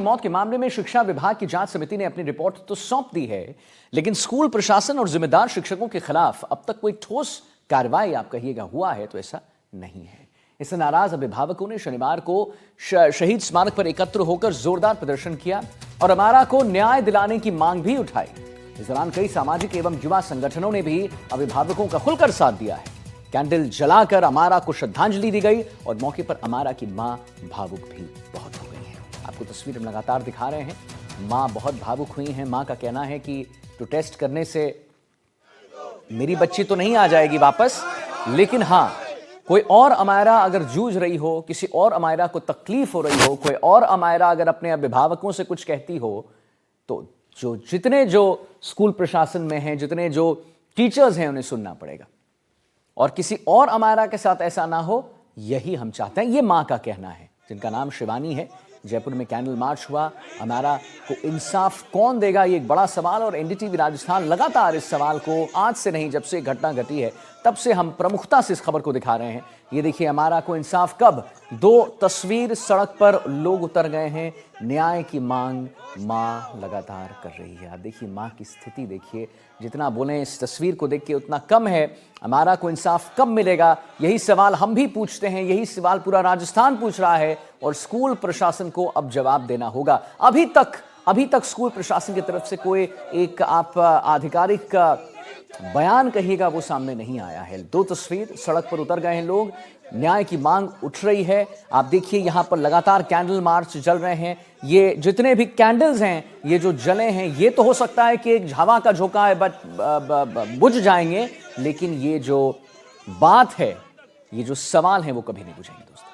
मौत के मामले में शिक्षा विभाग की जांच समिति ने अपनी रिपोर्ट तो सौंप दी है, लेकिन स्कूल प्रशासन और जिम्मेदार शिक्षकों के खिलाफ अब तक कोई ठोस कार्रवाई आप कहिएगा हुआ है तो ऐसा नहीं है। इससे नाराज अभिभावकों ने शनिवार को शहीद स्मारक पर एकत्र होकर जोरदार प्रदर्शन किया और अमारा को न्याय दिलाने की मांग भी उठाई। इस दौरान कई सामाजिक एवं युवा संगठनों ने भी अभिभावकों का खुलकर साथ दिया है। कैंडल जलाकर अमारा को श्रद्धांजलि दी गई और मौके पर अमारा की मां भावुक भी बहुत हो गई है। आपको तस्वीर हम लगातार दिखा रहे हैं, मां बहुत भावुक हुई हैं। मां का कहना है कि प्रोटेस्ट करने से मेरी बच्ची तो नहीं आ जाएगी वापस, लेकिन हां कोई और अमायरा अगर जूझ रही हो, किसी और अमायरा को तकलीफ हो रही हो, कोई और अमायरा अगर अपने अभिभावकों से कुछ कहती हो तो जितने स्कूल प्रशासन में हैं, जितने टीचर्स हैं, उन्हें सुनना पड़ेगा और किसी और अमायरा के साथ ऐसा ना हो, यही हम चाहते हैं। ये मां का कहना है, जिनका नाम शिवानी है। जयपुर में कैंडल मार्च हुआ। अमारा को इंसाफ कौन देगा, ये एक बड़ा सवाल, और एनडीटीवी राजस्थान लगातार इस सवाल को आज से नहीं, जब से घटना घटी है तब से हम प्रमुखता से इस खबर को दिखा रहे हैं। ये देखिए, अमारा को इंसाफ कब। 2 तस्वीर, सड़क पर लोग उतर गए हैं, न्याय की मांग मां लगातार कर रही है। आप देखिए मां की स्थिति देखिए, जितना बोले इस तस्वीर को देख के उतना कम है। अमारा को इंसाफ कब मिलेगा, यही सवाल हम भी पूछते हैं, यही सवाल पूरा राजस्थान पूछ रहा है और स्कूल प्रशासन को अब जवाब देना होगा। अभी तक स्कूल प्रशासन की तरफ से कोई एक आप आधिकारिक बयान कहिएगा वो सामने नहीं आया है। 2 तस्वीर, सड़क पर उतर गए हैं लोग, न्याय की मांग उठ रही है। आप देखिए यहां पर लगातार कैंडल मार्च चल रहे हैं। ये जितने भी कैंडल्स हैं, ये जो जले हैं, ये तो हो सकता है कि एक हवा का झोंका है, बट बुझ जाएंगे, लेकिन ये जो बात है, ये जो सवाल है, वो कभी नहीं बुझेंगे। दोस्तों,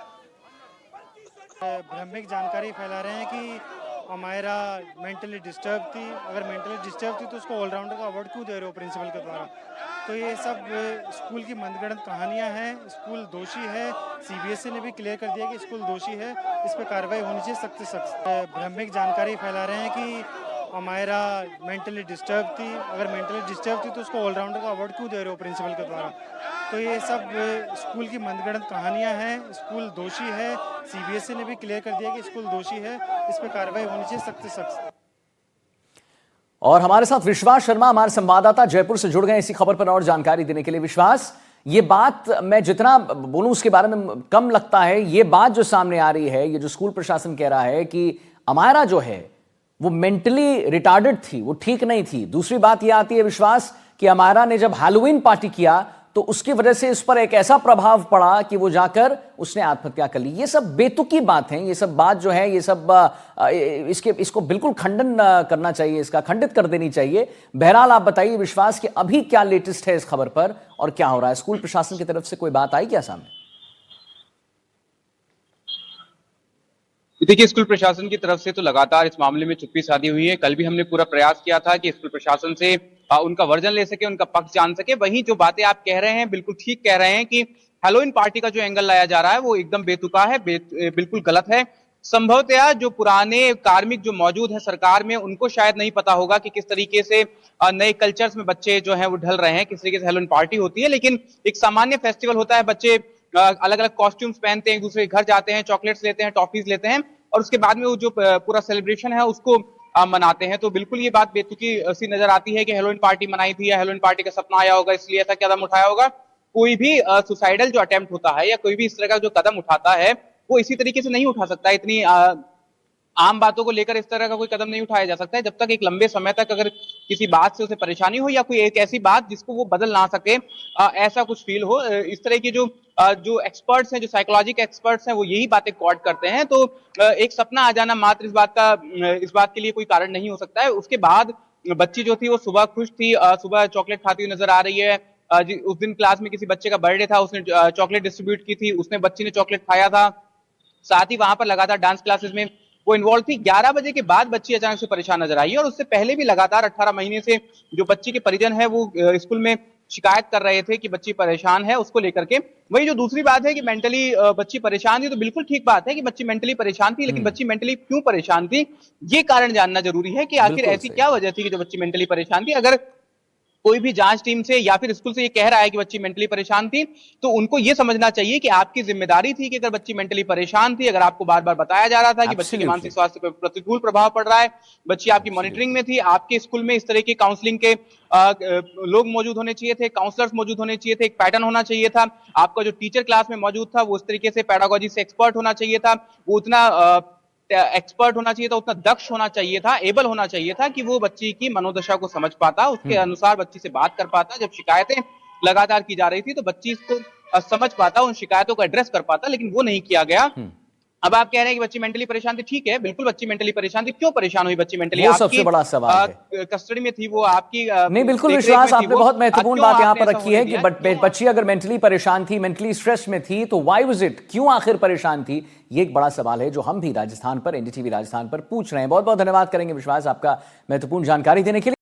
भ्रामक जानकारी फैला रहे हैं कि अमायरा मेंटली डिस्टर्ब थी। अगर मेंटली डिस्टर्ब थी तो उसको ऑलराउंडर का अवार्ड क्यों दे रहे हो प्रिंसिपल के द्वारा? तो ये सब स्कूल की मनगढ़ंत कहानियां हैं। स्कूल दोषी है, सीबीएसई ने भी क्लियर कर दिया कि स्कूल दोषी है, इस पर कार्रवाई होनी चाहिए सख्त से सख्त। भ्रामक जानकारी फैला रहे हैं कि अमायरा मेंटली डिस्टर्ब थी। अगर मेंटली डिस्टर्ब थी तो उसको ऑलराउंडर का अवार्ड क्यों दे रहे हो प्रिंसिपल के द्वारा? तो ये सब स्कूल की मनगढ़ंत कहानियां हैं। स्कूल दोषी है, सीबीएसई ने भी क्लियर कर दिया कि स्कूल दोषी है, इस पर कार्रवाई होनी चाहिए सख्त से सख्त। और हमारे साथ विश्वास शर्मा, हमारे संवाददाता, जयपुर से जुड़ गए इसी खबर पर और जानकारी देने के लिए। विश्वास, ये बात मैं जितना बोलूं उसके बारे में कम लगता है। ये बात जो सामने आ रही है, ये जो स्कूल प्रशासन कह रहा है कि अमायरा जो है वो मेंटली रिटार्डेड थी, वो ठीक नहीं थी। दूसरी बात यह आती है विश्वास कि अमायरा ने जब हैलोवीन पार्टी किया तो उसकी वजह से इस पर एक ऐसा प्रभाव पड़ा कि वो जाकर उसने आत्महत्या कर ली। ये सब बेतुकी बात है, ये सब बात जो है, ये सब इसको बिल्कुल खंडन करना चाहिए, इसका खंडित कर देनी चाहिए। बहरहाल आप बताइए विश्वास कि अभी क्या लेटेस्ट है इस खबर पर और क्या हो रहा है? स्कूल प्रशासन की तरफ से कोई बात आई क्या सामने? देखिए, स्कूल प्रशासन की तरफ से तो लगातार इस मामले में चुप्पी साधी हुई है। कल भी हमने पूरा प्रयास किया था कि स्कूल प्रशासन से उनका वर्जन ले सके, उनका पक्ष जान सके। वहीं जो बातें आप कह रहे हैं, बिल्कुल ठीक कह रहे हैं कि हैलोवीन पार्टी का जो एंगल लाया जा रहा है वो एकदम बेतुका है, बिल्कुल गलत है। संभवतया जो पुराने कार्मिक जो मौजूद है सरकार में, उनको शायद नहीं पता होगा कि किस तरीके से नए कल्चर्स में बच्चे जो है वो ढल रहे हैं, किस तरीके से हैलोवीन पार्टी होती है। लेकिन एक सामान्य फेस्टिवल होता है, बच्चे अलग अलग कॉस्ट्यूम्स पहनते हैं, एक दूसरे के घर जाते हैं, चॉकलेट्स लेते हैं, टॉफीज लेते हैं और उसके बाद में वो जो पूरा सेलिब्रेशन है उसको मनाते हैं। तो बिल्कुल ये बात बेतुकी सी नजर आती है कि हैलोवीन पार्टी मनाई थी या हैलोवीन पार्टी का सपना आया होगा इसलिए ऐसा कदम उठाया होगा। कोई भी सुसाइडल जो अटेम्प्ट होता है या कोई भी इस तरह का जो कदम उठाता है वो इसी तरीके से नहीं उठा सकता। इतनी आम बातों को लेकर इस तरह का कोई कदम नहीं उठाया जा सकता है जब तक एक लंबे समय तक अगर किसी बात से उसे परेशानी हो या कोई एक ऐसी बात जिसको वो बदल ना सके, ऐसा कुछ फील हो। इस तरह की जो एक्सपर्ट्स हैं, जो साइकोलॉजी के एक्सपर्ट्स हैं, वो यही बातें कोट करते हैं। तो एक सपना आ जाना मात्र इस बात के लिए कोई कारण नहीं हो सकता है। उसके बाद बच्ची जो थी वो सुबह खुश थी, सुबह चॉकलेट खाती हुई नजर आ रही है। उस दिन क्लास में किसी बच्चे का बर्थडे था, उसने चॉकलेट डिस्ट्रीब्यूट की थी, उसने बच्ची ने चॉकलेट खाया था। साथ ही वहां पर लगातार डांस क्लासेस में वो इन्वॉल्व थी। 11 बजे के बाद बच्ची अचानक से परेशान नजर आई और उससे पहले भी लगातार 18 महीने से जो बच्ची के परिजन है वो स्कूल में शिकायत कर रहे थे कि बच्ची परेशान है उसको लेकर के। वही जो दूसरी बात है कि मेंटली बच्ची परेशान थी, तो बिल्कुल ठीक बात है कि बच्ची मेंटली परेशान थी, लेकिन बच्ची मेंटली क्यों परेशान थी ये कारण जानना जरूरी है कि आखिर ऐसी क्या वजह थी कि जो बच्ची मेंटली परेशान थी। अगर कोई भी जांच टीम से या फिर स्कूल से ये कह रहा है कि बच्ची मेंटली परेशान थी, तो उनको ये समझना चाहिए कि आपकी जिम्मेदारी थी कि अगर बच्ची मेंटली परेशान थी, अगर आपको बार बार बताया जा रहा था कि बच्ची के मानसिक स्वास्थ्य पर प्रतिकूल प्रभाव पड़ रहा है, बच्ची आपकी मॉनिटरिंग में थी, आपके स्कूल में इस तरह की काउंसलिंग के लोग मौजूद होने चाहिए थे, काउंसलर्स मौजूद होने चाहिए थे, एक पैटर्न होना चाहिए था, आपका जो टीचर क्लास में मौजूद था वो उस तरीके से पेडागोजी से एक्सपर्ट होना चाहिए था, वो उतना एक्सपर्ट होना चाहिए था, उतना दक्ष होना चाहिए था, एबल होना चाहिए था कि वो बच्ची की मनोदशा को समझ पाता, उसके अनुसार बच्ची से बात कर पाता। जब शिकायतें लगातार की जा रही थी तो बच्ची इसको समझ पाता, उन शिकायतों को एड्रेस कर पाता, लेकिन वो नहीं किया गया। अब आप कह रहे हैं कि बच्ची मेंटली परेशान थी, ठीक है, बिल्कुल बच्ची मेंटली परेशान थी। क्यों परेशान हुई बच्ची मेंटली? वो सबसे बड़ा सवाल है। कस्टडी में थी वो, आपकी नहीं, बिल्कुल विश्वास, आपने बहुत महत्वपूर्ण बात यहां पर रखी है कि बच्ची अगर मेंटली परेशान थी, मेंटली स्ट्रेस में थी, तो व्हाई वाज इट, क्यों आखिर परेशान थी? ये एक बड़ा सवाल है जो हम भी राजस्थान पर, एनडीटीवी राजस्थान पर पूछ रहे हैं। बहुत बहुत धन्यवाद करेंगे विश्वास आपका महत्वपूर्ण जानकारी देने के लिए।